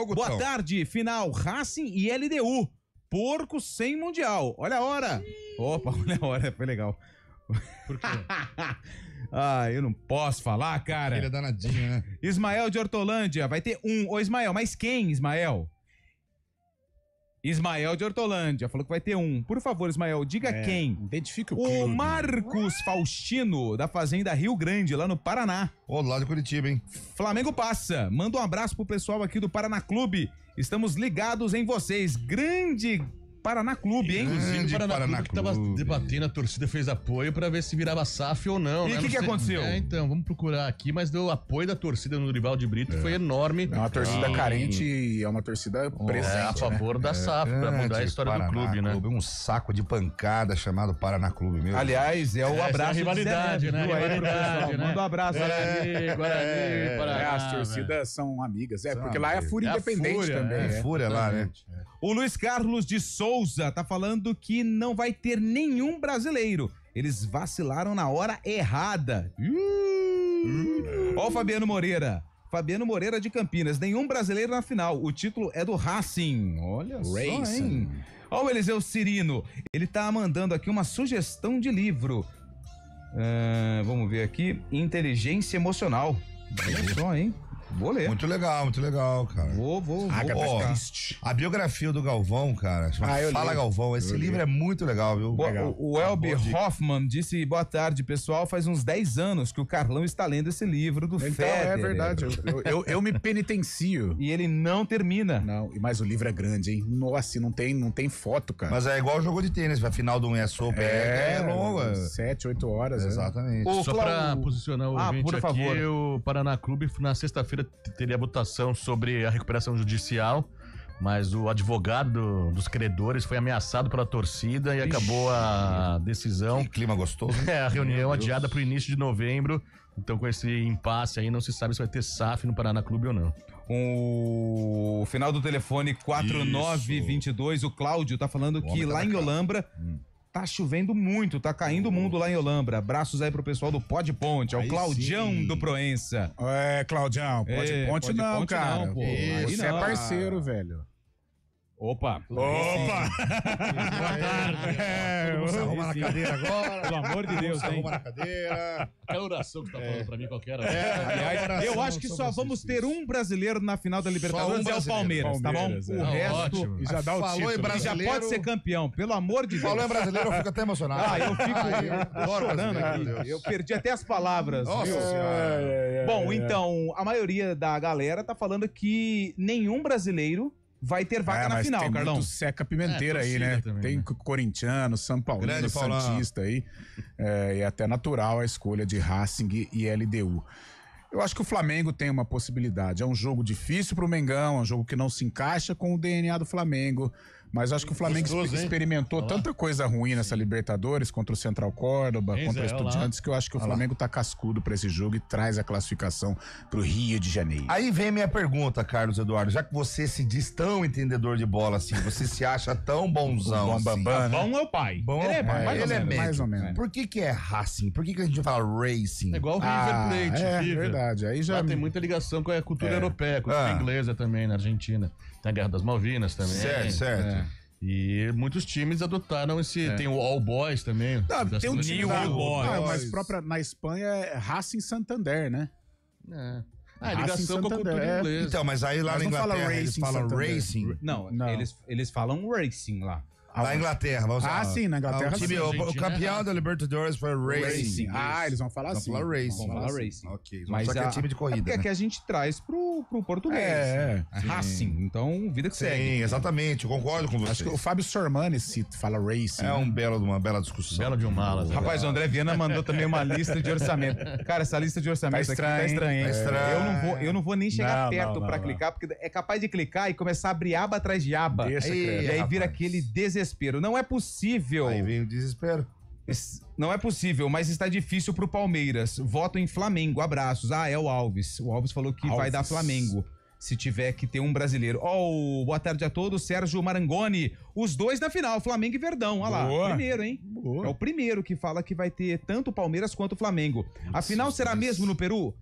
Boa tarde, final Racing e LDU. Porco sem mundial. Olha a hora. Opa, olha a hora, foi legal. Por quê? Eu não posso falar, cara. Ele é danadinho, né? Ismael de Hortolândia, vai ter um. Ô, Ismael, mas quem, Ismael? Ismael de Hortolândia, falou que vai ter um. Por favor, Ismael, diga quem. Identifique o O clube. Marcos Faustino, da Fazenda Rio Grande, lá no Paraná. Ô, do lado de Curitiba, hein? Flamengo passa. Manda um abraço pro pessoal aqui do Paraná Clube. Estamos ligados em vocês. Grande Paraná Clube, hein? Inclusive, o Paraná Clube que tava Clube. debatendo, a torcida fez apoio pra ver se virava SAF ou não. E né? o que aconteceu? Então, vamos procurar aqui, mas deu apoio da torcida no Norivaldo Brito, foi enorme. É uma torcida carente e é uma torcida presente. A favor da SAF, pra mudar a história do clube, né? Um saco de pancada chamado Paraná Clube mesmo. Aliás, é o Essa abraço é a rivalidade, do Zé Neves, né? viu? Aí pro Rivalidade, pessoal. né? Manda um abraço. Guarani, Paraná. As torcidas são amigas. São Porque lá é a Fúria É a Independente Fúria, também. É fúria lá, né? O Luiz Carlos de Souza tá falando que não vai ter nenhum brasileiro. Eles vacilaram na hora errada. Ó o Fabiano Moreira. Fabiano Moreira de Campinas. Nenhum brasileiro na final. O título é do Racing. Olha só, hein? Ó o Eliseu Cirino. Ele tá mandando aqui uma sugestão de livro. Vamos ver aqui. Inteligência Emocional. Olha só, hein? Vou ler. Muito legal, cara. Vou. Ó, a biografia do Galvão, cara, chama Fala Galvão. Esse livro é muito legal, viu? O Elber Hoffman disse, boa tarde, pessoal, faz uns 10 anos que o Carlão está lendo esse livro do Então, Federer. é verdade. Eu me penitencio. E ele não termina. Não, mas o livro é grande, hein? Nossa, não tem foto, cara. Mas é igual o jogo de tênis, a final do US Open é longa. 7, 8 horas. Exatamente. O Só pra posicionar o ouvinte por aqui, favor. o Paraná Clube na sexta-feira teria votação sobre a recuperação judicial, mas o advogado dos credores foi ameaçado pela torcida e acabou a decisão. Que clima gostoso, hein? A reunião adiada para o início de novembro. Então, com esse impasse aí, não se sabe se vai ter SAF no Paraná Clube ou não. O final do telefone 4922, o Cláudio tá falando que lá em Olambra tá chovendo muito, tá caindo o mundo lá em Olambra. Abraços aí pro pessoal do Pod Ponte, é o Aí Claudião sim. do Proença. Claudião, É, ponte pode não, ponte cara. não, pô. Isso, Aí você é não. parceiro, velho. Opa! Vamos arrumar na cadeira agora. Pelo amor de Deus, hein? Arrumar na cadeira. Aquela oração que você tá falando pra mim, qualquer Aliás, eu acho que só vamos ter um brasileiro na final da Libertadores, é o brasileiro. Palmeiras, tá bom? Palmeiras, O é. resto Ótimo. E já dá o Falou em título. ele já brasileiro. pode ser campeão, pelo amor de Deus. Falou em brasileiro, eu fico até emocionado. Eu fico adoro chorando brasileiro, aqui. meu Deus. Eu perdi até as palavras. Nossa viu? senhora. Bom, então, a maioria da galera tá falando que nenhum brasileiro vai ter vaga na mas final, tem Carlão. muito seca pimenteira aí, torcida né? também, Tem né? corintiano, São Paulino, Grande Paulão. Santista aí. E é até natural a escolha de Racing e LDU. Eu acho que o Flamengo tem uma possibilidade. É um jogo difícil pro Mengão, é um jogo que não se encaixa com o DNA do Flamengo. Mas eu acho que o Flamengo Gostoso, hein? experimentou tanta coisa ruim nessa Libertadores, contra o Central Córdoba, Pois contra o é, olha lá. Estudiantes, que eu acho que o Flamengo tá cascudo pra esse jogo e traz a classificação pro Rio de Janeiro. Aí vem minha pergunta, Carlos Eduardo. Já que você se diz tão entendedor de bola assim, você se acha tão bonzão Bom assim. bambam, né? Bom é o pai. Bom, Ele é pai, mais ou ele é menos. médio. Mais ou menos. Por que é Racing? Por que a gente fala Racing? É igual o River Plate, é River. verdade. Aí já Lá tem muita ligação com a cultura europeia, cultura inglesa também, na Argentina. Tem a Guerra das Malvinas também. Certo. E muitos times adotaram esse. Tem o All Boys também. Não, das tem um seleções. time New Boys. mas própria na Espanha é Racing Santander, né? É. Ah, Racing ligação com a cultura Santander, inglesa. Então, mas aí lá Mas na não fala Inglaterra eles Racing falam Santander. Racing. Não, Não. Eles falam racing lá. Na Inglaterra, vamos lá. sim, na Inglaterra O, time, sim. o Argentina campeão da Libertadores foi Racing. Eles vão falar Vão assim. falar Racing. Vamos falar racing. Ok, Mas só que é time de corrida, porque né? é que a gente traz pro português. É, Racing. Então, vida que segue. Sim, exatamente, eu concordo com você. Acho que o Fábio Sormani se fala Racing. É né? uma bela discussão. Belo de um malas. Rapaz, o André Viana mandou também uma lista de orçamento. Cara, essa lista de orçamento Tá aqui tá estranha, hein? Tá estranho. Eu não vou nem chegar Não, perto não, pra não. clicar, porque é capaz de clicar e começar a abrir aba atrás de aba. Deixa, e credo. aí vira rapaz. aquele desespero. Não é possível. Aí vem o desespero. Não é possível, mas está difícil pro Palmeiras. Voto em Flamengo. Abraços. É o Alves. O Alves falou que vai dar Flamengo. Se tiver que ter um brasileiro. Boa tarde a todos. Sérgio Marangoni. Os dois na final, Flamengo e Verdão. Olha lá. Boa. Primeiro, hein? Boa. É o primeiro que fala que vai ter tanto o Palmeiras quanto o Flamengo. A final será mesmo no Peru?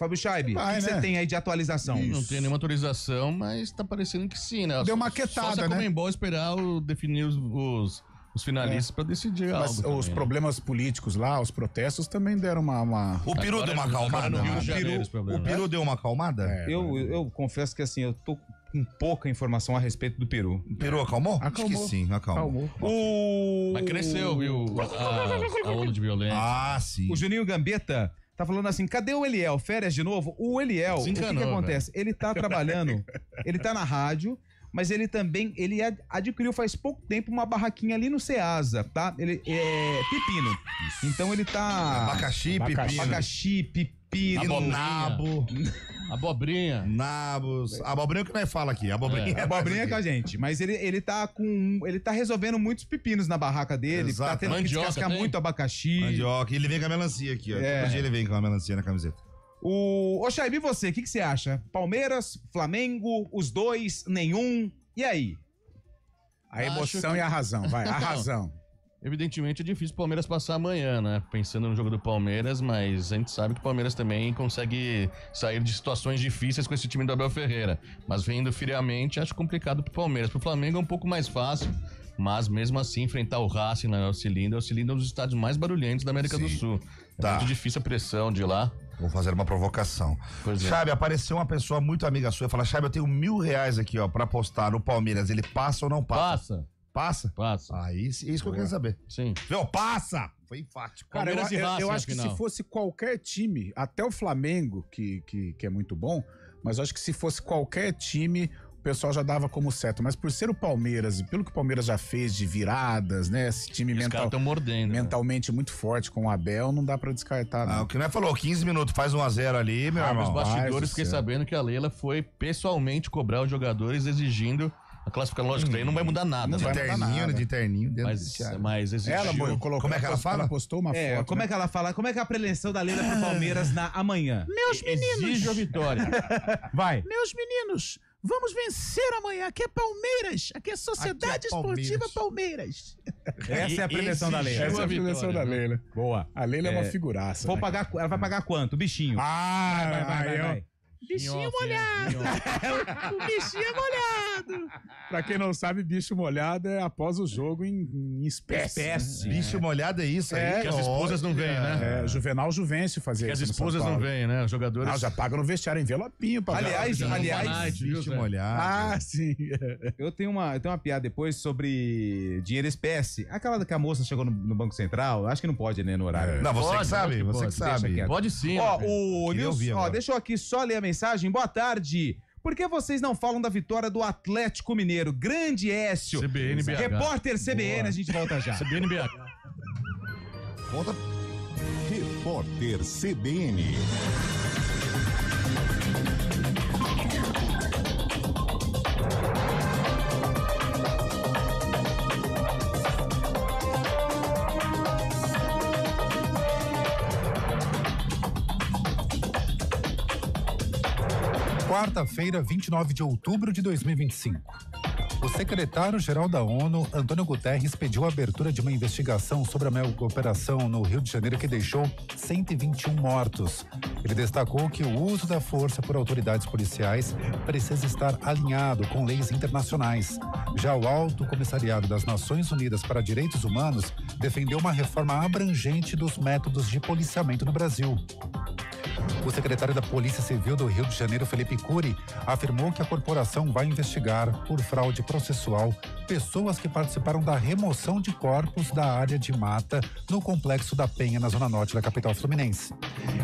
Fábio Scheibe, o que você tem aí de atualização? Não tem nenhuma autorização, mas tá parecendo que sim, né? Deu uma Só se quietada, a né? Comembol esperar definir os finalistas pra decidir Mas algo. os também, problemas políticos lá, os protestos também deram uma... O Peru Agora deu uma no- agora acalmada. no Rio de O Janeiro Peru- esse problema, o Peru deu uma acalmada? Eu confesso que assim, eu tô com pouca informação a respeito do Peru. O Peru acalmou? Acho Acalmou. que sim, acalmou. Mas cresceu, viu? A onda de violência. Ah, sim. O Juninho Gambetta tá falando assim, cadê o Eliel? Férias de novo? O Eliel, o que Desencanou, acontece? Ele tá trabalhando, ele tá na rádio, mas ele também, adquiriu faz pouco tempo uma barraquinha ali no Ceasa, tá? Ele é pepino. Então ele tá... Abacaxi, pepino. Abacaxi, pepino, Nabo. Abobrinha. Nabos. Abobrinha que nós fala aqui. Abobrinha. abobrinha com a gente. Mas ele tá resolvendo muitos pepinos na barraca dele, Exato. tá tendo que Mandioca descascar tem? muito abacaxi. Mandioca. E ele vem com a melancia aqui, ó. Todo dia ele vem com a melancia na camiseta. Ô, Scheibe, e você? O que você acha? Palmeiras, Flamengo, os dois, nenhum? E aí? A emoção Acho que- e a razão, vai, a razão. Evidentemente é difícil o Palmeiras passar amanhã, né? Pensando no jogo do Palmeiras, mas a gente sabe que o Palmeiras também consegue sair de situações difíceis com esse time do Abel Ferreira. Mas vendo friamente, acho complicado pro Palmeiras. Pro Flamengo é um pouco mais fácil, mas mesmo assim enfrentar o Racing na El Cilindro é um dos estádios mais barulhentos da América do Sul. É Tá. muito difícil a pressão de lá. Vou fazer uma provocação. Pois é. Chabe, apareceu uma pessoa muito amiga sua e fala: Chabe, eu tenho R$1.000 aqui, ó, pra apostar no Palmeiras. Ele passa ou não passa? Passa, Passa? passa. Aí, isso que eu quero saber. Sim. Viu? Passa! Foi enfático. Cara, eu, Palmeiras e eu- Racing, eu acho que afinal. se fosse qualquer time, até o Flamengo, que é muito bom, mas eu acho que se fosse qualquer time, o pessoal já dava como certo. Mas por ser o Palmeiras, e pelo que o Palmeiras já fez de viradas, né? Esse time Os caras estão mordendo. né? mentalmente muito forte com o Abel, não dá pra descartar, Ah, não. o que nós falou, 15 minutos, faz 1-0 ali, meu Nos irmão. bastidores, Rapaz do fiquei céu. sabendo que a Leila foi pessoalmente cobrar os jogadores exigindo a classificação. Lógico, que aí não vai mudar nada. Não De né? vai mudar terninho, nada. de terninho dentro do vestiário. Mas exigiu. Ela colocou, Como é que ela fala? Ela postou uma foto. Como é que ela fala? Como é que é a preleção da Leila pro Palmeiras na amanhã? Meus Exige a vitória. Vai. Meus meninos, vamos vencer amanhã. Aqui é Palmeiras. Aqui é Sociedade Aqui é Palmeiras. Esportiva Palmeiras. Essa é a preleção da Leila. Exigiu Essa é a vitória, preleção da né? Leila. Boa. A Leila é uma figuraça. Vou né? pagar, ela vai pagar quanto? Bichinho. Vai. Bichinho molhado. O bichinho molhado. Pra quem não sabe, bicho molhado é após o jogo em espécie. Espécie. Bicho molhado é isso aí. Que as esposas não vêm, né? É, Juvenal Juvencio fazia Que as isso no São esposas não Paulo. vêm, né? Os jogadores. Não, já paga no vestiário envelopinho pra Aliás, Já não aliás, vai night, viu, Bicho Zé? molhado. Ah, sim. eu tenho uma piada depois sobre dinheiro espécie. Aquela que a moça chegou no Banco Central, acho que não pode, né, no horário. Não, você Pode, que sabe, pode, você que pode. sabe. Deixa quieto. Pode sim. Ó, né? o Queria ouvir Nilson, agora. deixa eu aqui só ler a mensagem. Boa tarde. Por que vocês não falam da vitória do Atlético Mineiro? Grande Écio. CBN BH. Repórter CBN, Boa. a gente volta já. CBN BH. Volta. Repórter CBN. Quarta-feira, 29 de outubro de 2025. O secretário-geral da ONU, Antônio Guterres, pediu a abertura de uma investigação sobre a mega operação no Rio de Janeiro que deixou 121 mortos. Ele destacou que o uso da força por autoridades policiais precisa estar alinhado com leis internacionais. Já o Alto Comissariado das Nações Unidas para Direitos Humanos defendeu uma reforma abrangente dos métodos de policiamento no Brasil. O secretário da Polícia Civil do Rio de Janeiro, Felipe Cury, afirmou que a corporação vai investigar, por fraude processual, pessoas que participaram da remoção de corpos da área de mata no Complexo da Penha, na zona norte da capital fluminense.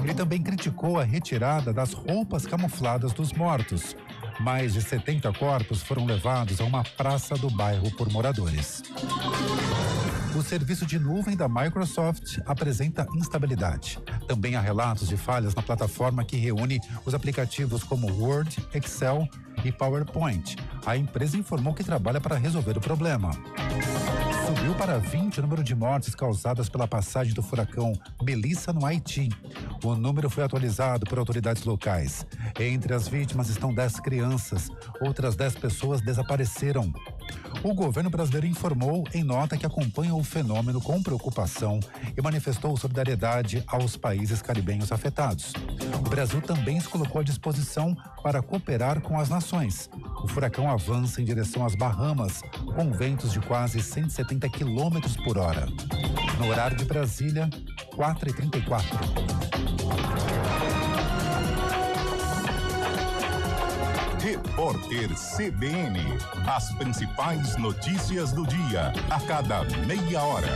Ele também criticou a retirada das roupas camufladas dos mortos. Mais de 70 corpos foram levados a uma praça do bairro por moradores. O serviço de nuvem da Microsoft apresenta instabilidade. Também há relatos de falhas na plataforma que reúne os aplicativos como Word, Excel e PowerPoint. A empresa informou que trabalha para resolver o problema. Subiu para 20 o número de mortes causadas pela passagem do furacão Melissa no Haiti. O número foi atualizado por autoridades locais. Entre as vítimas estão 10 crianças. Outras 10 pessoas desapareceram. O governo brasileiro informou em nota que acompanha o fenômeno com preocupação e manifestou solidariedade aos países caribenhos afetados. O Brasil também se colocou à disposição para cooperar com as nações. O furacão avança em direção às Bahamas, com ventos de quase 170 km por hora. No horário de Brasília, 4h34. Repórter CBN. As principais notícias do dia, a cada meia hora.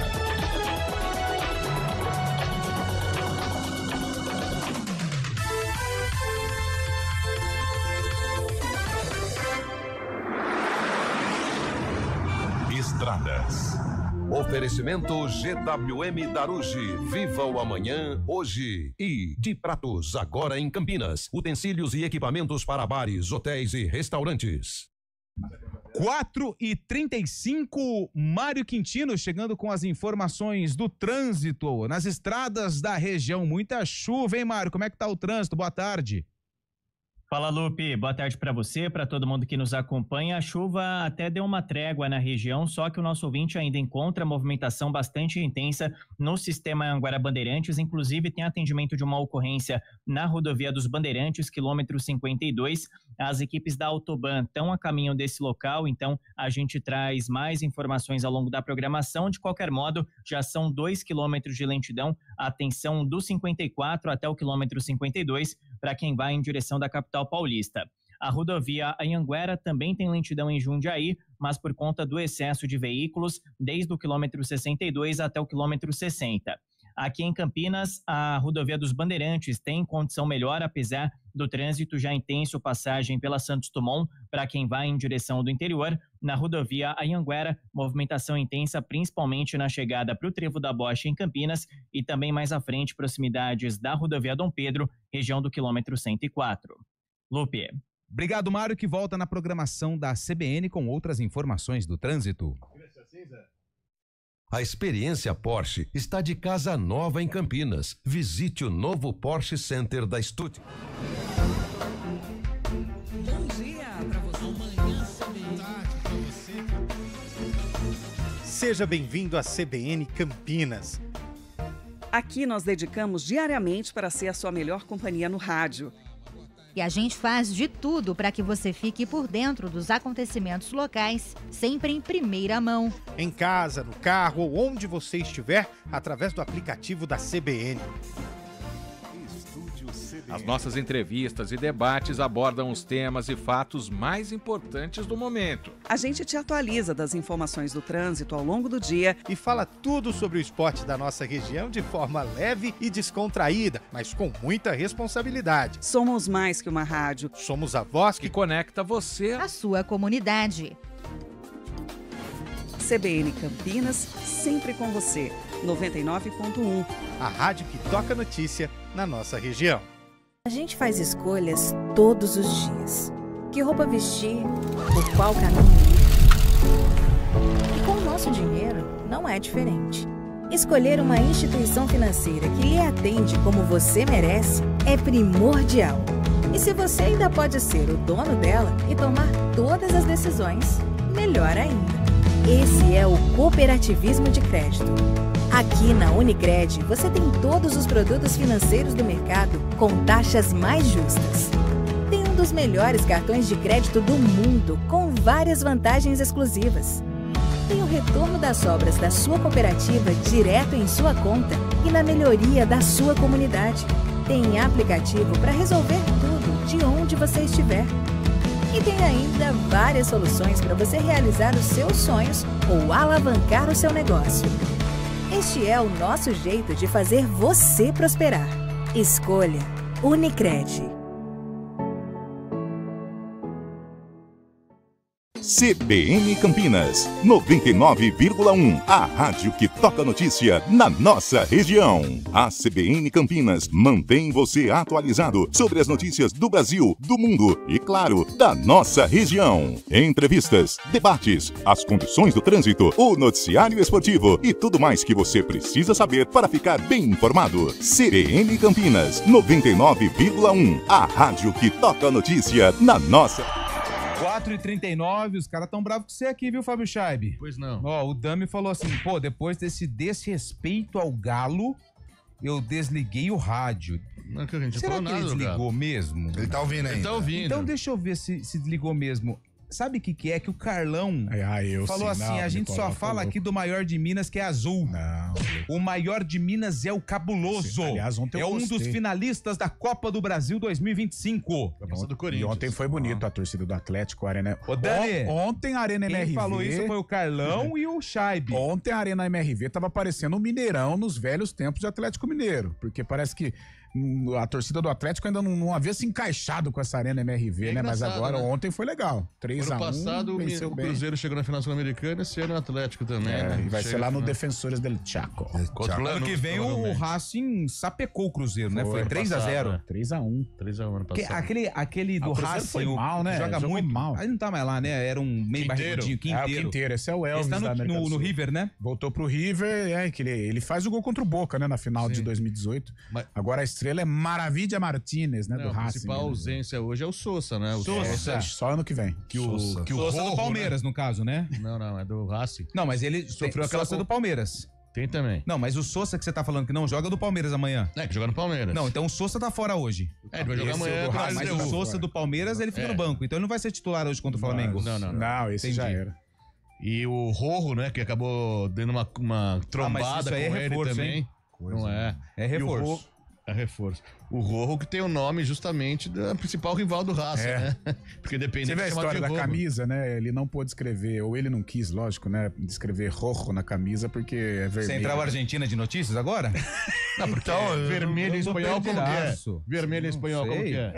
Estradas. Oferecimento GWM Darugi. Viva o amanhã, hoje. E de Pratos, agora em Campinas. Utensílios e equipamentos para bares, hotéis e restaurantes. 4h35, Mário Quintino chegando com as informações do trânsito nas estradas da região. Muita chuva, hein, Mário? Como é que tá o trânsito? Boa tarde. Fala, Lupe. Boa tarde para você, para todo mundo que nos acompanha. A chuva até deu uma trégua na região, só que o nosso ouvinte ainda encontra movimentação bastante intensa no sistema Anguera Bandeirantes. Inclusive, tem atendimento de uma ocorrência na rodovia dos Bandeirantes, quilômetro 52. As equipes da Autoban estão a caminho desse local, então a gente traz mais informações ao longo da programação. De qualquer modo, já são 2 quilômetros de lentidão. Atenção do 54 até o quilômetro 52 para quem vai em direção da capital paulista. A rodovia Anhanguera também tem lentidão em Jundiaí, mas por conta do excesso de veículos, desde o quilômetro 62 até o quilômetro 60. Aqui em Campinas, a rodovia dos Bandeirantes tem condição melhor, apesar do trânsito já intenso, passagem pela Santos Dumont, para quem vai em direção do interior. Na rodovia Anhanguera, movimentação intensa, principalmente na chegada para o Trevo da Bocha em Campinas e também mais à frente, proximidades da rodovia Dom Pedro, região do quilômetro 104. Lupe. Obrigado, Mário, que volta na programação da CBN com outras informações do trânsito. A experiência Porsche está de casa nova em Campinas. Visite o novo Porsche Center da Stuttgart. Bom dia para você. Amanhã para você. Seja bem-vindo à CBN Campinas. Aqui nós dedicamos diariamente para ser a sua melhor companhia no rádio. E a gente faz de tudo para que você fique por dentro dos acontecimentos locais, sempre em primeira mão. Em casa, no carro ou onde você estiver, através do aplicativo da CBN. As nossas entrevistas e debates abordam os temas e fatos mais importantes do momento. A gente te atualiza das informações do trânsito ao longo do dia e fala tudo sobre o esporte da nossa região de forma leve e descontraída, mas com muita responsabilidade. Somos mais que uma rádio. Somos a voz que conecta você à sua comunidade. CBN Campinas, sempre com você. 99.1. A rádio que toca notícia na nossa região. A gente faz escolhas todos os dias. Que roupa vestir, por qual caminho ir. E com o nosso dinheiro não é diferente. Escolher uma instituição financeira que lhe atende como você merece é primordial. E se você ainda pode ser o dono dela e tomar todas as decisões, melhor ainda. Esse é o cooperativismo de crédito. Aqui na Unicred, você tem todos os produtos financeiros do mercado com taxas mais justas. Tem um dos melhores cartões de crédito do mundo, com várias vantagens exclusivas. Tem o retorno das obras da sua cooperativa direto em sua conta e na melhoria da sua comunidade. Tem aplicativo para resolver tudo de onde você estiver. E tem ainda várias soluções para você realizar os seus sonhos ou alavancar o seu negócio. Este é o nosso jeito de fazer você prosperar. Escolha Unicred. CBN Campinas, 99,1. A rádio que toca notícia na nossa região. A CBN Campinas mantém você atualizado sobre as notícias do Brasil, do mundo e, claro, da nossa região. Entrevistas, debates, as condições do trânsito, o noticiário esportivo e tudo mais que você precisa saber para ficar bem informado. CBN Campinas, 99,1. A rádio que toca notícia na nossa... 4h39, os caras tão bravos com você aqui, viu, Fábio Scheib? Pois não. Ó, o Dami falou assim, pô, depois desse desrespeito ao Galo, eu desliguei o rádio. Não, que a gente Será falou que nada, ele desligou mesmo? Ele tá ouvindo ainda. Ele tá ouvindo. Então deixa eu ver se desligou mesmo. Sabe o que é? Que o Carlão falou assim, a gente só fala aqui do maior de Minas, que é azul. Não. O maior de Minas é o Cabuloso. Aliás, ontem eu é um gostei. dos finalistas da Copa do Brasil 2025. E ontem foi bonito a torcida do Atlético, a Arena... Ô, Dani, ontem a Arena quem MRV... falou isso foi o Carlão e o Scheib. Ontem a Arena MRV tava parecendo um Mineirão nos velhos tempos de Atlético Mineiro. Porque parece que a torcida do Atlético ainda não havia se encaixado com essa Arena MRV, né? Mas agora, ontem foi legal. 3-1, Ano passado venceu o bem. Cruzeiro chegou na final sul-americana, esse ano o Atlético também. É, né? e vai Chega ser lá no final. Defensores del Chaco. Ano que vem o Racing sapecou o Cruzeiro, né? Foi 3-0. 3-1. 3-1 ano passado. Aquele do o Cruzeiro Racing, foi mal, né? joga Jogou muito mal. Aí não tá mais lá, né? Era um meio barrigudinho, É, o Quinteiro. Quinteiro. Esse é o Elvis Ele tá da América do no Sul. River, né? Voltou pro River, que ele faz o gol contra o Boca, né? Na final de 2018. Agora a estrela é Maravilha Martínez, né? Não, do a Racing. principal ausência hoje é o Sousa, né? O Sousa. Só ano que vem. Que o Sousa Rojo, do Palmeiras, né? no caso, né? Não, é do Racing. Não, mas ele sofreu aquela coisa do Palmeiras. Tem também. Não, mas o Sousa que você tá falando que não joga é do Palmeiras amanhã. É, que joga no Palmeiras. Não, então o Sousa tá fora hoje. É, ele vai jogar amanhã. Mas o Sousa do Palmeiras, ele fica no banco. Então ele não vai ser titular hoje contra o Flamengo. Não, esse já era. E o Rojo, né, que acabou dando uma trombada isso aí com é ele reforço, também. hein? Não é. É reforço. E o Rojo, é reforço. O Rojo que tem o nome justamente da principal rival do Racing, né? Porque depende Você vê a história da camisa, né? Ele não pôde escrever, ou ele não quis, lógico, né? Escrever Rojo na camisa porque é vermelho. Você entrar o Argentina de notícias agora? Não, porque vermelho em espanhol como que é? Vermelho em espanhol como que é?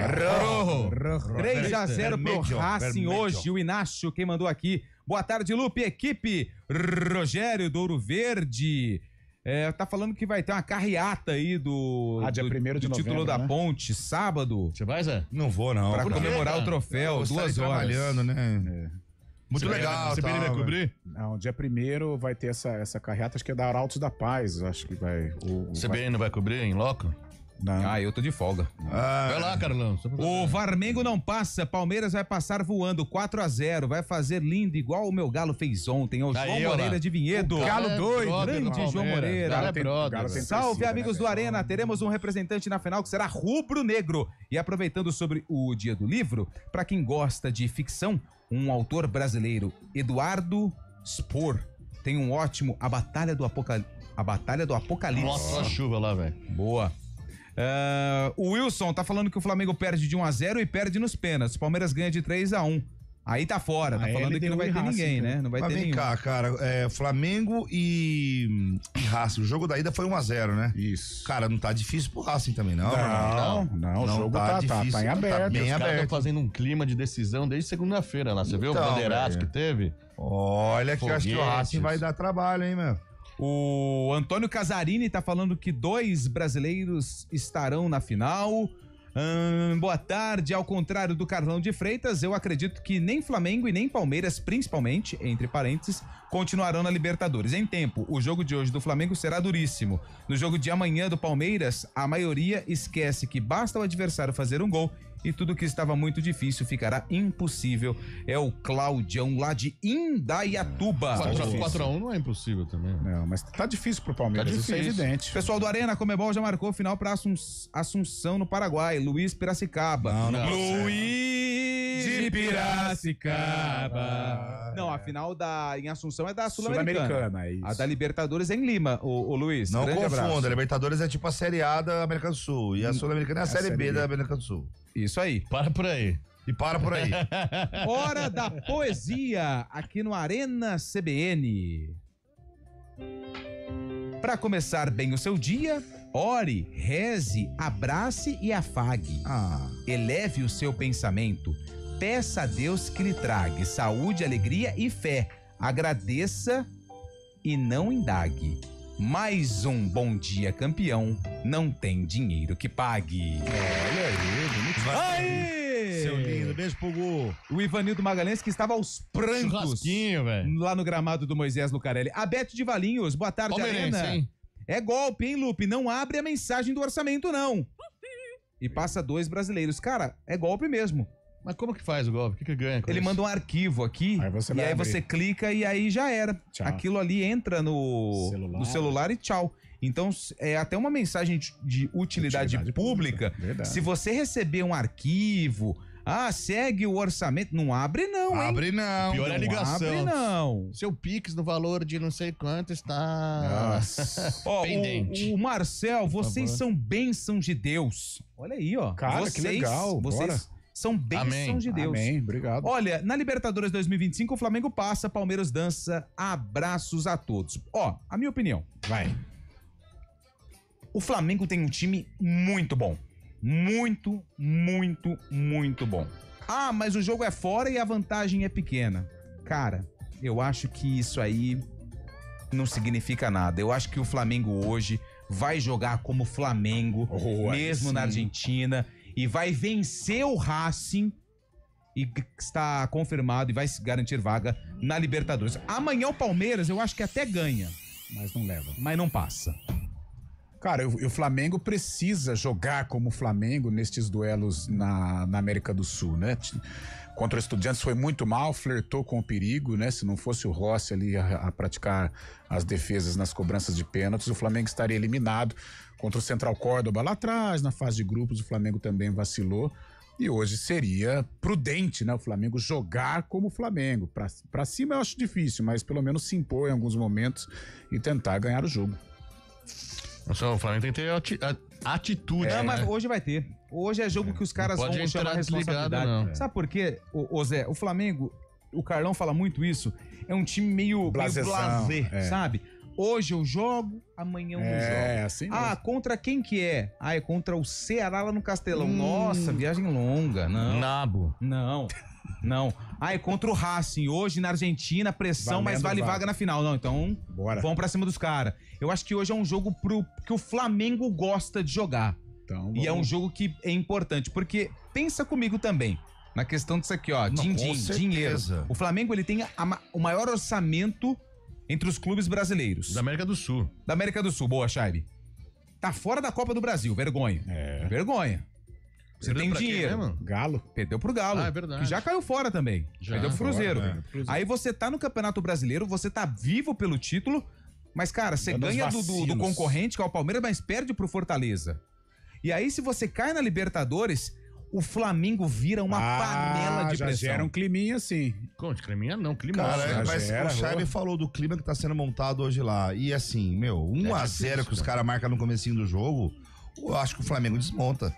Rojo. 3-0 pro Racing hoje. O Inácio, quem mandou aqui. Boa tarde, Lupe, equipe. Rogério do Ouro Verde. Tá falando que vai ter uma carreata aí do dia 1º de título novembro, da né? Ponte, sábado. Você vai, Zé? Não vou, não. Pra comemorar o troféu, 2 horas. Trabalhando, né? Muito legal. Você vai cobrir? Não, dia 1º vai ter essa carreata, acho que é da Arautos da Paz, acho que vai. CBN não vai cobrir em loco? Não. Ah, eu tô de folga. Vai lá, Carlão. O Varmengo não passa, Palmeiras vai passar voando 4-0, vai fazer lindo igual o meu Galo fez ontem. É o João Moreira de Vinhedo. O Galo doido. Grande João Moreira. Salve, amigos do Arena. Teremos um representante na final que será rubro-negro. E aproveitando sobre o Dia do Livro, pra quem gosta de ficção, um autor brasileiro, Eduardo Spohr, tem um ótimo A Batalha do Apocalipse. Nossa, a chuva lá, velho. Boa. O Wilson tá falando que o Flamengo perde de 1-0 e perde nos pênaltis. O Palmeiras ganha de 3-1. Aí tá fora, tá falando que não vai ter ninguém, né? Não vai ter vem nenhum. cá, cara, Flamengo e Racing. O jogo da ida foi 1-0, né? Isso. Cara, não tá difícil pro Racing também, não. Não, o jogo tá difícil, em aberto. Tá bem Os caras aberto. estão fazendo um clima de decisão desde segunda-feira lá. Você viu o Então, bandeiraço velho. que teve? Olha que eu acho que o Foguetes. Racing vai dar trabalho, hein, meu? O Antônio Casarini tá falando que 2 brasileiros estarão na final. Boa tarde. Ao contrário do Carlão de Freitas, eu acredito que nem Flamengo e nem Palmeiras, principalmente, entre parênteses, continuarão na Libertadores. Em tempo, o jogo de hoje do Flamengo será duríssimo. No jogo de amanhã do Palmeiras, a maioria esquece que basta o adversário fazer um gol e tudo que estava muito difícil ficará impossível. É o Claudião lá de Indaiatuba. 4x1 não é impossível também. Não, mas tá difícil pro Palmeiras, Tá isso é difícil. evidente. Pessoal do Arena, Comebol já marcou o final para Assunção no Paraguai. Luiz Piracicaba. Luiz de Piracicaba. Não, a final em Assunção é da Sul-Americana. É isso. A da Libertadores é em Lima, o Luiz. Não Grande confunda, abraço. a Libertadores é tipo a Série A da América do Sul. E a Sul-Americana é a Série B da América do Sul. Isso aí. Para por aí. E para por aí. Hora da poesia aqui no Arena CBN. Para começar bem o seu dia, ore, reze, abrace e afague. Eleve o seu pensamento. Peça a Deus que lhe traga saúde, alegria e fé. Agradeça e não indague. Mais um bom dia, campeão. Não tem dinheiro que pague. Olha aí, bonito. Aí! Seu lindo, beijo pro Gu. O Ivanildo Magalhães que estava aos prantos Churrasquinho, velho. lá no gramado do Moisés Lucarelli. A Beth de Valinhos, boa tarde, Palmeirense, Arena. hein? É golpe, hein, Lupe? Não abre a mensagem do orçamento, não. E passa 2 brasileiros. Cara, é golpe mesmo. Mas como que faz o golpe? O que ganha com Ele isso? manda um arquivo aqui, e aí você clica e aí já era. Tchau. Aquilo ali entra no celular e tchau. Então, é até uma mensagem de utilidade pública. Verdade. Se você receber um arquivo, segue o orçamento, não abre não, hein? Abre não. Pior é a ligação. Abre não. Seu Pix no valor de não sei quanto está Ó, pendente. o Marcel, vocês são bênçãos de Deus. Olha aí, ó. Cara, vocês, que legal, Vocês bora. são bênçãos de Deus. Amém, obrigado. Olha, na Libertadores 2025, o Flamengo passa, Palmeiras dança, abraços a todos. Ó, a minha opinião. Vai. O Flamengo tem um time muito bom. Muito, muito, muito bom. Mas o jogo é fora e a vantagem é pequena. Cara, eu acho que isso aí não significa nada. Eu acho que o Flamengo hoje vai jogar como Flamengo, mesmo na Argentina, e vai vencer o Racing, e está confirmado e vai garantir vaga na Libertadores. Amanhã o Palmeiras eu acho que até ganha. Mas não leva. Mas não passa. Cara, o Flamengo precisa jogar como Flamengo nestes duelos na América do Sul, né? Contra o Estudiantes foi muito mal, flertou com o perigo, né? Se não fosse o Rossi ali a praticar as defesas nas cobranças de pênaltis, o Flamengo estaria eliminado. Contra o Central Córdoba lá atrás, na fase de grupos, o Flamengo também vacilou. E hoje seria prudente, né? O Flamengo jogar como Flamengo. Pra cima eu acho difícil, mas pelo menos se impor em alguns momentos e tentar ganhar o jogo. O Flamengo tem que ter atitude. Não, mas hoje vai ter. Hoje é jogo que os caras vão chamar a responsabilidade. Não. Sabe por quê, ô Zé? O Flamengo, o Carlão fala muito isso, é um time meio blasé, sabe? Hoje eu jogo, amanhã eu não jogo. Assim mesmo. Contra quem que é? É contra o Ceará lá no Castelão. Nossa, viagem longa. Não. Nabo. Não. É contra o Racing. Hoje na Argentina, pressão, mas vale vaga na final. Não, então vamos pra cima dos caras. Eu acho que hoje é um jogo que o Flamengo gosta de jogar. Então, e é um jogo que é importante, porque pensa comigo também, na questão disso aqui, ó, dinheiro. O Flamengo, ele tem o maior orçamento entre os clubes brasileiros. Da América do Sul. Da América do Sul, boa, Chaibe. Tá fora da Copa do Brasil, vergonha. Vergonha. Você tem dinheiro. Galo. Perdeu pro Galo. É verdade. Que já caiu fora também. Perdeu pro Cruzeiro. Aí você tá no Campeonato Brasileiro, você tá vivo pelo título, mas, cara, você ganha do concorrente, que é o Palmeiras, mas perde pro Fortaleza. E aí, se você cai na Libertadores, o Flamengo vira uma panela de pressão. Já gera um climinha assim. Como de climinha não, clima. Cara, mas o Chaibe falou do clima que tá sendo montado hoje lá. E assim, 1-0 que os caras marcam no comecinho do jogo, eu acho que o Flamengo desmonta.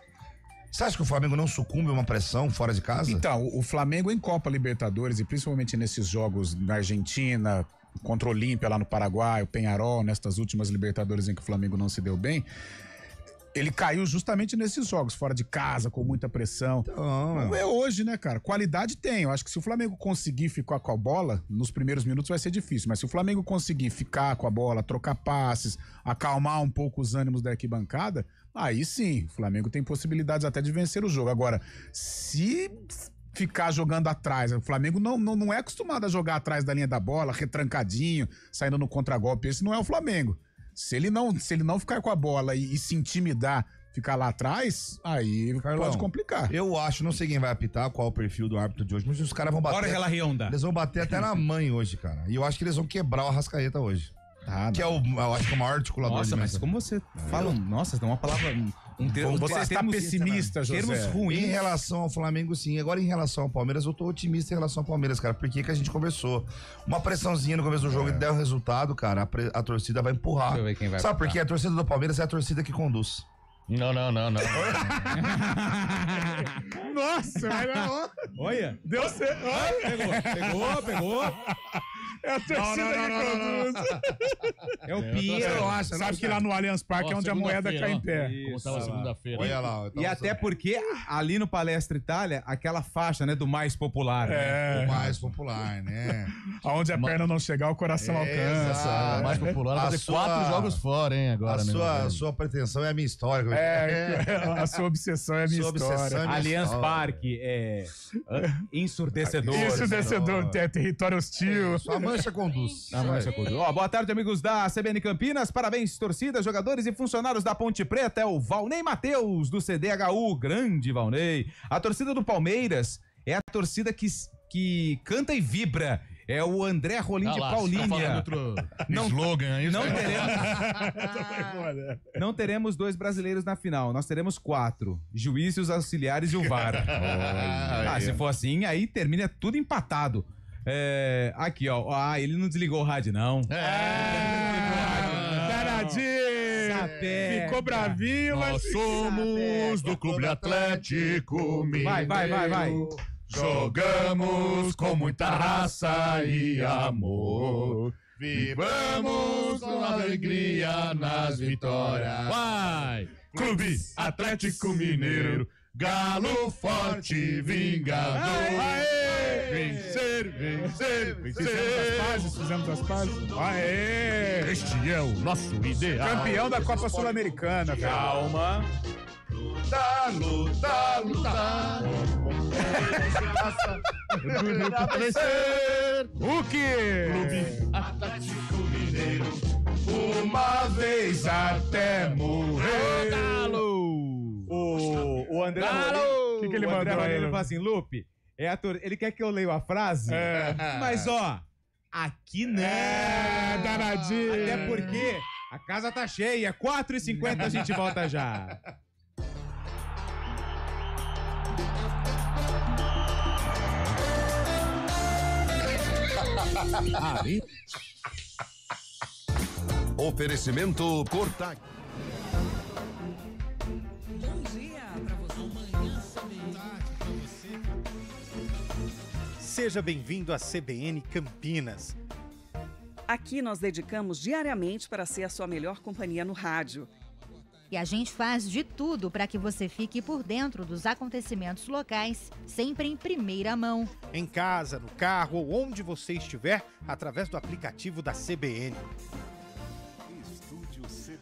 Você acha que o Flamengo não sucumbe a uma pressão fora de casa? Então, o Flamengo em Copa Libertadores, e principalmente nesses jogos na Argentina, contra o Olímpia lá no Paraguai, o Peñarol, nestas últimas Libertadores em que o Flamengo não se deu bem, ele caiu justamente nesses jogos, fora de casa, com muita pressão. Não é hoje, né, cara? Qualidade tem. Eu acho que se o Flamengo conseguir ficar com a bola, nos primeiros minutos vai ser difícil. Mas se o Flamengo conseguir ficar com a bola, trocar passes, acalmar um pouco os ânimos da arquibancada, aí sim, o Flamengo tem possibilidades até de vencer o jogo. Agora, se ficar jogando atrás, o Flamengo não é acostumado a jogar atrás da linha da bola, retrancadinho, saindo no contragolpe. Esse não é o Flamengo. Se ele não ficar com a bola e se intimidar, ficar lá atrás, aí Carlão, pode complicar. Eu acho, não sei quem vai apitar, qual é o perfil do árbitro de hoje, mas os caras vão bater. Bora aquela rionda. Eles vão bater até na mãe hoje, cara. E eu acho que eles vão quebrar o Arrascaeta hoje. Que eu acho que é o maior articulador. Nossa, mas como você fala, nossa, tem uma palavra, você está pessimista, José. Termos ruins. Em relação ao Flamengo, sim. Agora, em relação ao Palmeiras, eu tô otimista em relação ao Palmeiras, cara. Porque que a gente conversou. Uma pressãozinha no começo do jogo e der o resultado, cara, a torcida vai empurrar. Deixa eu ver quem vai. Sabe por quê? A torcida do Palmeiras é a torcida que conduz. Não. Nossa, mas olha. Deu certo. Pegou. É a torcida que conduz. É o Pinheiro. Sabe que lá no Allianz Parque é onde a moeda cai em pé. Como tava segunda-feira. Olha lá. E até porque ali no Palestra Itália, aquela faixa, né, do mais popular. É. O mais popular, né? Aonde a perna não chegar, o coração alcança. O mais popular vai ter 4 jogos fora, hein, agora. A sua pretensão é a minha história. A sua obsessão é a minha história. Allianz Parque é ensurdecedor. Ensurdecedor, território hostil. Sua mancha conduz. Boa tarde, amigos da CBN Campinas. Parabéns, torcida, jogadores e funcionários da Ponte Preta. É o Valnei Matheus, do CDHU. Grande Valnei. A torcida do Palmeiras É a torcida que canta e vibra. É o André Rolim de Paulínia. Outro slogan aí. Não teremos 2 brasileiros na final. Nós teremos 4. Juízes, os auxiliares e o VAR. Se for assim, aí termina tudo empatado. Aqui, ó. Ele não desligou o rádio, não. Danadinho! Ficou bravinho, Nós somos do Clube Atlético Mineiro. Vai. Jogamos com muita raça e amor. Vibramos com alegria nas vitórias. Vai! Clube Atlético Mineiro, galo forte, vingador. Vencer. Fizemos as pazes. Aê! Este é o nosso ideal. Campeão da Copa Sul-Americana. Calma. Lutar. O quê? Clube Atlético Mineiro, uma vez até morrer. O André O que ele mandou aí? Ele fala assim, Lupe, ele quer que eu leia a frase, mas aqui não. Danadinho. Até porque a casa tá cheia, 4h50 a gente volta já. Oferecimento Cortag. Bom dia pra você. Seja bem-vindo à CBN Campinas. Aqui nós dedicamos diariamente para ser a sua melhor companhia no rádio. E a gente faz de tudo para que você fique por dentro dos acontecimentos locais, sempre em primeira mão. Em casa, no carro ou onde você estiver, através do aplicativo da CBN.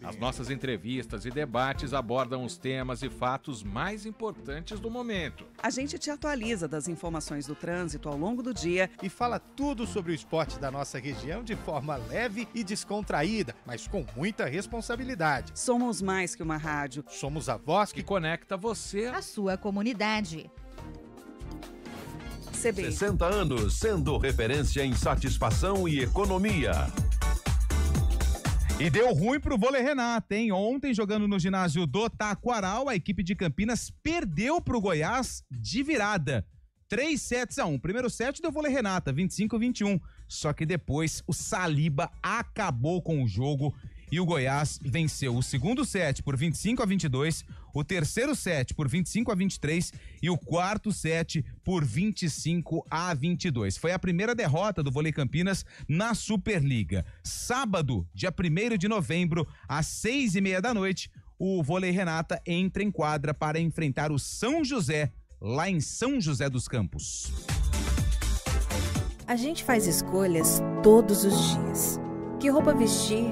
As nossas entrevistas e debates abordam os temas e fatos mais importantes do momento. A gente te atualiza das informações do trânsito ao longo do dia E fala tudo sobre o esporte da nossa região de forma leve e descontraída, mas com muita responsabilidade. Somos mais que uma rádio. Somos a voz Que conecta você. A sua comunidade. CBN. 60 anos sendo referência em satisfação e economia. E deu ruim pro Vôlei Renata, hein? Ontem, jogando no ginásio do Taquaral, a equipe de Campinas perdeu pro Goiás de virada. 3-1. Primeiro set deu Vôlei Renata, 25-21. Só que depois o Saliba acabou com o jogo e o Goiás venceu o segundo set por 25-22, o terceiro set por 25-23 e o quarto set por 25-22. Foi a primeira derrota do Vôlei Campinas na Superliga. Sábado, dia 1º de novembro, às 6h30 da noite, o Vôlei Renata entra em quadra para enfrentar o São José, lá em São José dos Campos. A gente faz escolhas todos os dias. Que roupa vestir,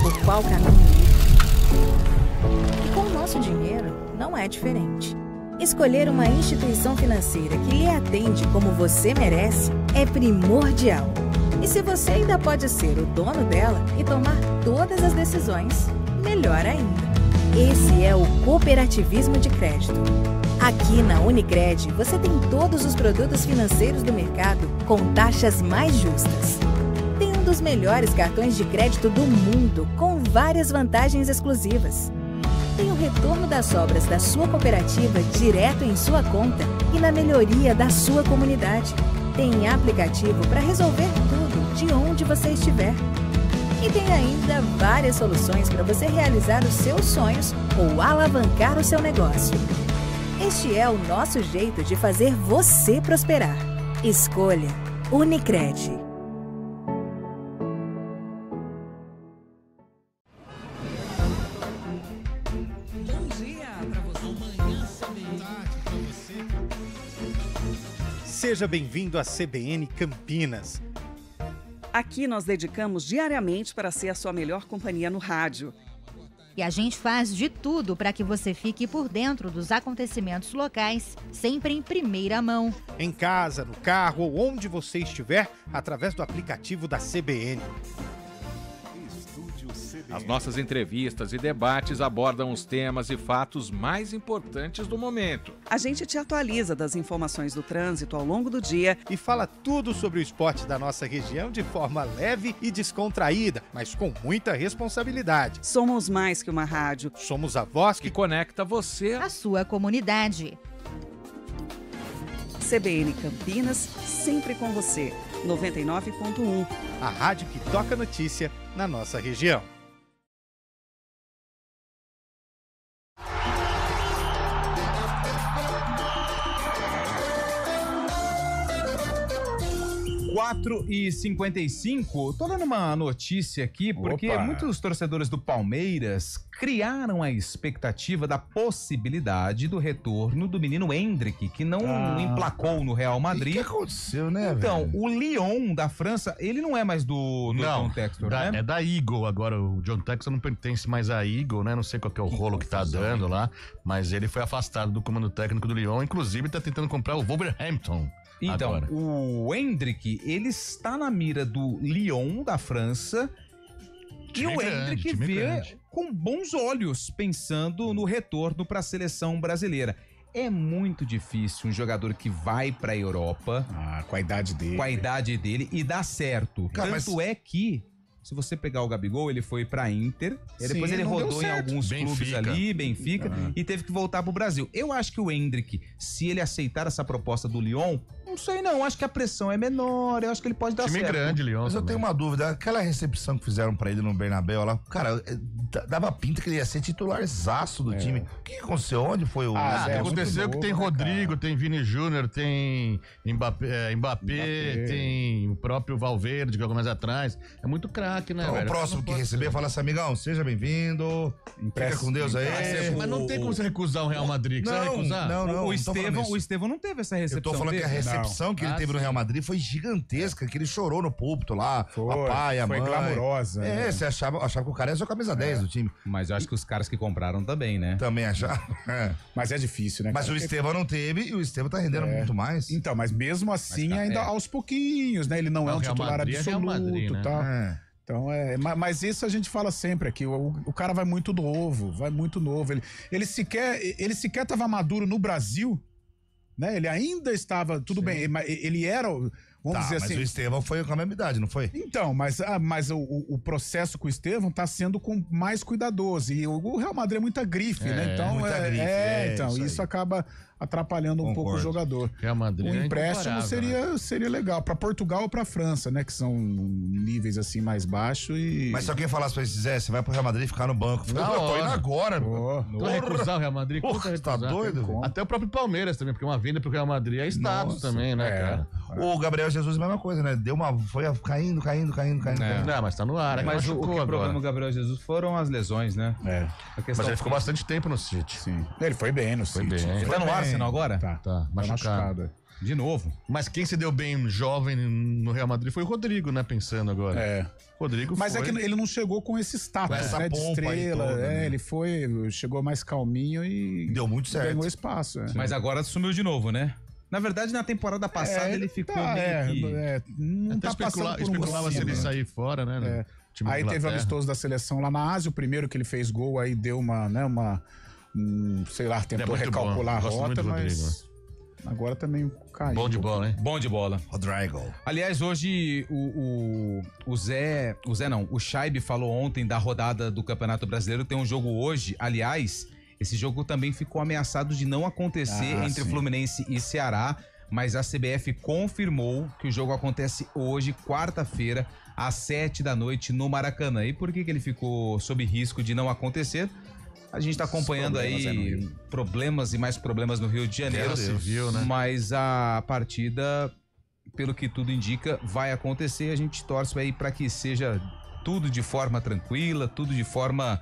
por qual caminho ir. E com o nosso dinheiro não é diferente. Escolher uma instituição financeira que lhe atende como você merece é primordial. E se você ainda pode ser o dono dela e tomar todas as decisões, melhor ainda. Esse é o cooperativismo de crédito. Aqui na Unicred, você tem todos os produtos financeiros do mercado com taxas mais justas. Tem um dos melhores cartões de crédito do mundo, com várias vantagens exclusivas. Tem o retorno das sobras da sua cooperativa direto em sua conta e na melhoria da sua comunidade. Tem aplicativo para resolver tudo de onde você estiver. E tem ainda várias soluções para você realizar os seus sonhos ou alavancar o seu negócio. Este é o nosso jeito de fazer você prosperar. Escolha Unicred. Seja bem-vindo à CBN Campinas. Aqui nós dedicamos diariamente para ser a sua melhor companhia no rádio. E a gente faz de tudo para que você fique por dentro dos acontecimentos locais, sempre em primeira mão. Em casa, no carro ou onde você estiver, através do aplicativo da CBN. As nossas entrevistas e debates abordam os temas e fatos mais importantes do momento. A gente te atualiza das informações do trânsito ao longo do dia e fala tudo sobre o esporte da nossa região de forma leve e descontraída, mas com muita responsabilidade. Somos mais que uma rádio. Somos a voz que conecta você à sua comunidade. CBN Campinas, sempre com você. 99.1. A rádio que toca notícia na nossa região. Quatro e 55, tô dando uma notícia aqui, porque muitos torcedores do Palmeiras criaram a expectativa da possibilidade do retorno do menino Endrick, que não emplacou no Real Madrid. O que aconteceu, né, Então, velho? o Lyon da França, ele não é mais do John Textor, né? É da Eagle agora, o John Textor não pertence mais à Eagle, né? Não sei qual que é o rolo que tá dando lá, mas ele foi afastado do comando técnico do Lyon, inclusive tá tentando comprar o Wolverhampton. Então, agora. o Endrick, ele está na mira do Lyon da França e o Endrick vê com bons olhos pensando no retorno para a seleção brasileira. É muito difícil um jogador que vai para a Europa com a idade dele e dá certo. Cara, Tanto é que se você pegar o Gabigol, ele foi pra Inter, depois ele rodou em alguns clubes ali, Benfica, e teve que voltar pro Brasil. Eu acho que o Endrick, se ele aceitar essa proposta do Lyon, não sei não, acho que a pressão é menor, eu acho que ele pode dar certo. Time grande, Lyon. Mas eu tenho uma dúvida, aquela recepção que fizeram pra ele no Bernabéu lá, cara, dava pinta que ele ia ser titularzaço do time. O que aconteceu? Onde foi o... aconteceu que tem Rodrigo, tem Vini Júnior, tem Mbappé, tem o próprio Valverde, que jogou mais atrás. É muito craque, né, então, velho? O próximo que receber, fala assim, amigão, seja bem-vindo, fica com Deus aí. Mas não tem como você recusar o Real Madrid, que você vai recusar? Não, o Estevão não teve essa recepção. Eu tô falando que a recepção que ele teve no Real Madrid foi gigantesca, que ele chorou no púlpito lá, o pai, a mãe. Foi glamourosa. Você achava que o cara ia ser a camisa 10 do time. Mas eu acho que os caras que compraram também, né? Também achavam. Mas é difícil, né? Mas o Estevão não teve e o Estevão tá rendendo muito mais. Então, mas mesmo assim, ainda aos pouquinhos, né? Ele não é um titular absoluto e tal. Então, mas isso a gente fala sempre aqui, o cara vai muito novo. Ele sequer tava maduro no Brasil, né? Ele ainda estava, tudo bem, ele era, vamos dizer assim... Mas o Estevão foi com a mesma idade, não foi? Então, mas o processo com o Estevão tá sendo mais cuidadoso, e o Real Madrid é muita grife, né? Então, então isso acaba atrapalhando um pouco o jogador. Real Madrid o empréstimo seria legal para Portugal ou para França, né, que são níveis assim mais baixos e... Mas se alguém falasse pra ele, Zé, você vai pro Real Madrid e ficar no banco. Eu tô indo agora, Tu vai recusar o Real Madrid? Você tá doido? Até o próprio Palmeiras também, porque uma vinda pro Real Madrid é status também, né, cara? O Gabriel Jesus, a mesma coisa, né? Foi caindo. Não, mas tá no ar. Mas o problema do Gabriel Jesus foram as lesões, né? Mas ele ficou bastante tempo no City. Sim. Ele foi bem no City. Ele tá no Arsenal agora? Tá machucado. De novo. Mas quem se deu bem jovem no Real Madrid foi o Rodrigo, né? Pensando agora. Rodrigo Mas é que ele não chegou com esse status, né? De estrela. Toda, né? Ele chegou mais calminho e... Deu muito certo. Ganhou espaço. Mas agora sumiu de novo, né? Na verdade, na temporada passada ele ficou meio que... Não tá passando por especulava se ele sair fora, né? Aí teve o amistoso da seleção lá na Ásia, o primeiro que ele fez gol, aí deu sei lá, tentou recalcular a rota, mas agora também caiu. Bom de bola, hein? Bom de bola. Rodrigo. Aliás, hoje o Scheibe falou ontem da rodada do Campeonato Brasileiro, tem um jogo hoje, aliás, esse jogo também ficou ameaçado de não acontecer entre Fluminense e Ceará, mas a CBF confirmou que o jogo acontece hoje, quarta-feira, às 7 da noite no Maracanã. E por que ele ficou sob risco de não acontecer? A gente tá acompanhando aí problemas e mais problemas no Rio de Janeiro, civil, né? Mas a partida, pelo que tudo indica, vai acontecer. A gente torce aí para que seja tudo de forma tranquila, tudo de forma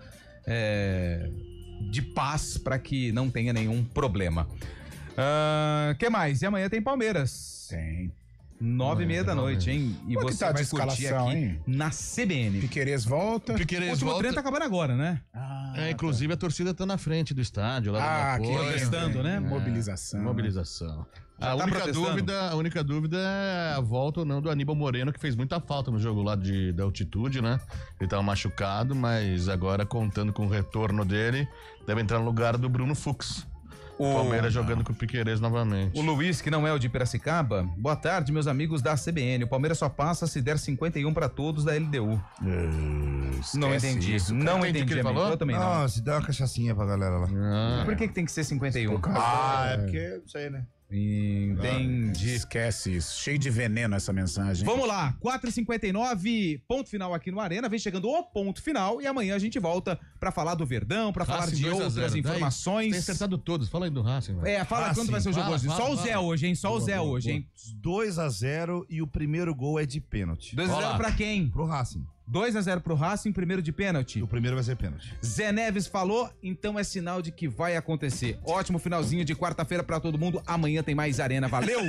de paz, para que não tenha nenhum problema. Que mais? E amanhã tem Palmeiras. Tem. 9h30 da noite, hein? E você vai curtir aqui na CBN. Piquerez volta. O último treino tá acabando agora, né? Inclusive a torcida tá na frente do estádio, lá aqui protestando, né? Mobilização. Já A tá única dúvida é a volta ou não do Aníbal Moreno, que fez muita falta no jogo lá da altitude, né? Ele tava machucado, mas agora contando com o retorno dele, deve entrar no lugar do Bruno Fux. O Palmeiras jogando com o Piquerez novamente. O Luiz, que não é o de Piracicaba. Boa tarde, meus amigos da CBN. O Palmeiras só passa se der 51 para todos da LDU. Não entendi. Não entendi o que ele falou. Eu também não. Se der uma cachaçinha pra galera lá. Por que tem que ser 51? É porque, não sei, né? Entendi. Esquece isso. Cheio de veneno essa mensagem. Vamos lá, 4h59, ponto final aqui no Arena. Vem chegando o ponto final e amanhã a gente volta pra falar do Verdão, pra falar de outras informações. Tem acertado todos. Fala aí do Racing. Fala quando vai ser o jogo hoje. Só o Zé hoje, hein? Só o Zé hoje, hein? 2-0 e o primeiro gol é de pênalti. 2-0 pra quem? Pro Racing. 2-0 pro Racing, primeiro de pênalti. O primeiro vai ser pênalti. Zé Neves falou, então é sinal de que vai acontecer. Ótimo finalzinho de quarta-feira pra todo mundo. Amanhã tem mais Arena. Valeu!